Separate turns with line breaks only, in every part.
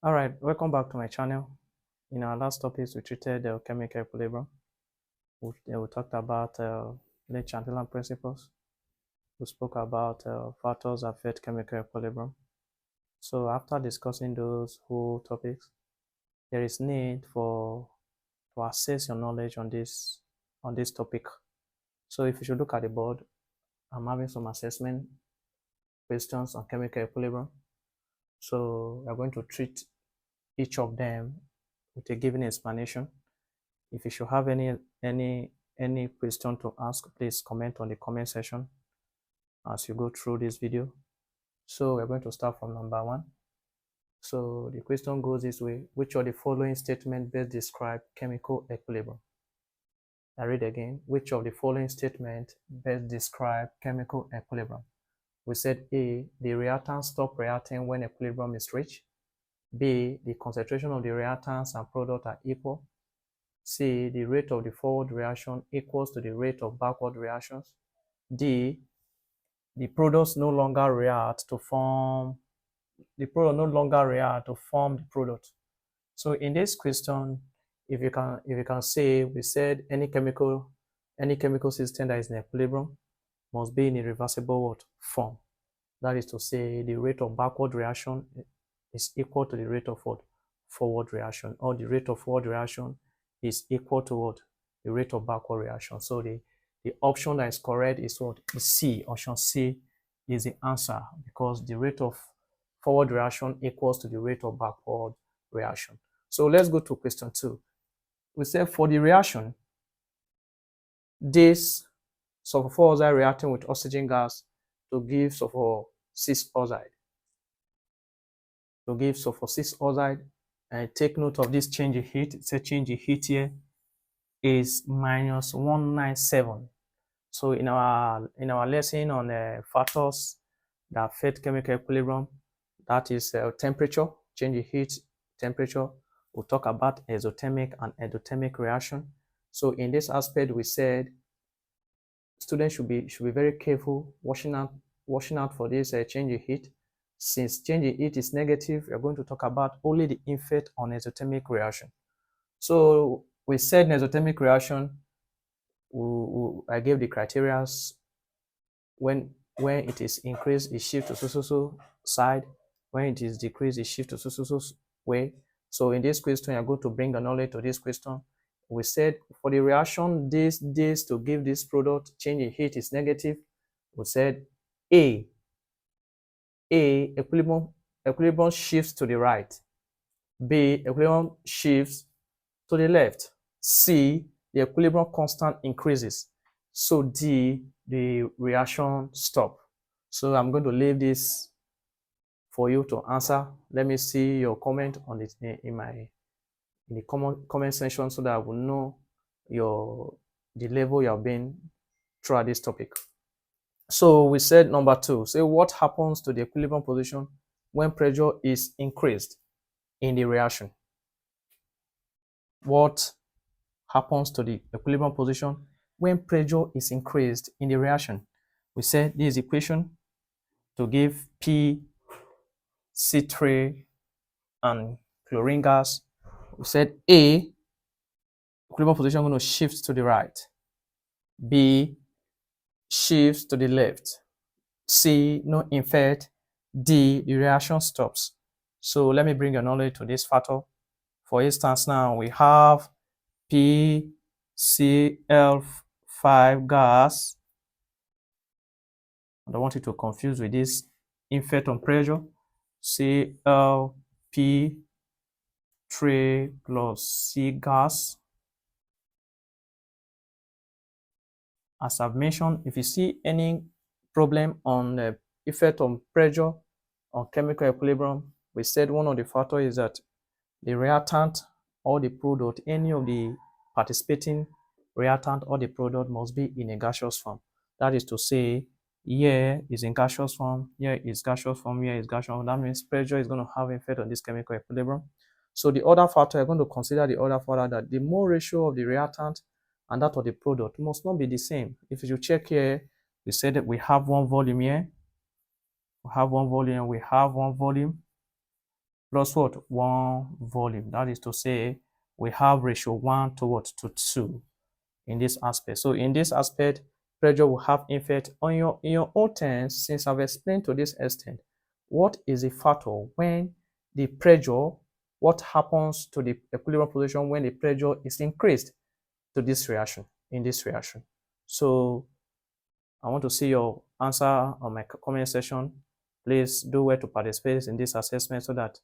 All right, welcome back to my channel. In our last topics, we treated the chemical equilibrium. We talked about the Chatelier principles. We spoke about factors that affect chemical equilibrium. So after discussing those whole topics, there is need to assess your knowledge on this topic. So if you should look at the board, I'm having some assessment questions on chemical equilibrium. So we're going to treat each of them with a given explanation. If you should have any question to ask, please comment on the comment section as you go through this video. So we're going to start from number 1. So the question goes this way: which of the following statements best describe chemical equilibrium? I read again: which of the following statements best describe chemical equilibrium? We said A, the reactants stop reacting when equilibrium is reached. B, the concentration of the reactants and product are equal. C, the rate of the forward reaction equals to the rate of backward reactions. D, the products no longer react to form the product. So in this question, if you can say, we said any chemical system that is in equilibrium must be in a reversible form. That is to say, the rate of backward reaction is equal to the rate of forward reaction, or the rate of forward reaction is equal to what? The rate of backward reaction. So the option that is correct is what? Is C. Option C is the answer, because the rate of forward reaction equals to the rate of backward reaction. So let's go to question 2. We said for the reaction, this sulfur 4 oxide reacting with oxygen gas to give sulfur 6 oxide. To give sulfur 6 oxide, and take note of this change in heat. It says change in heat here is minus 197. So in our lesson on factors that affect chemical equilibrium, that is temperature, change in heat, temperature. We'll talk about exothermic and endothermic reaction. So in this aspect, we said students should be very careful watching out for this change in heat. Since change in heat is negative, we're going to talk about only the effect on exothermic reaction. So we said in exothermic reaction, I gave the criteria. When it is increased, it shifts to so side. When it is decreased, it shifts to so way. So in this question, you're going to bring the knowledge to this question. We said for the reaction this to give this product, change in heat is negative. We said A, equilibrium shifts to the right. B, equilibrium shifts to the left. C, the equilibrium constant increases. So D, the reaction stop. So I'm going to leave this for you to answer. Let me see your comment on it in the comment section, so that I will know the level you have been throughout this topic. So we said number 2, say what happens to the equilibrium position when pressure is increased in the reaction? What happens to the equilibrium position when pressure is increased in the reaction? We said this equation to give P, C3, and chlorine gas. We said A, equilibrium position going to shift to the right. B, shifts to the left. C, no effect. D, the reaction stops. So let me bring your knowledge to this factor. For instance, now we have PCl5 gas. I don't want you to confuse with this effect on pressure. ClP3 plus C gas. As I've mentioned, if you see any problem on the effect on pressure on chemical equilibrium, we said one of the factors is that the reactant or the product, any of the participating reactant or the product must be in a gaseous form. That is to say, here is in gaseous form, here is gaseous form, here is gaseous form. That means pressure is going to have effect on this chemical equilibrium. So the other factor, I'm going to consider the other factor, that the mole ratio of the reactant and that of the product must not be the same. If you check here, we said that we have one volume here, we have one volume, we have one volume. plus what? 1 volume. That is to say, we have ratio 1 to what? To 2 in this aspect. So in this aspect, pressure will have effect on in your own terms. Since I've explained to this extent, what is the factor when the pressure, what happens to the equilibrium position when the pressure is increased to this reaction, in this reaction. So I want to see your answer on my comment section. Please do well to participate in this assessment so that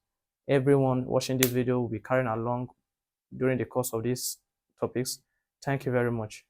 everyone watching this video will be carrying along during the course of these topics. Thank you very much.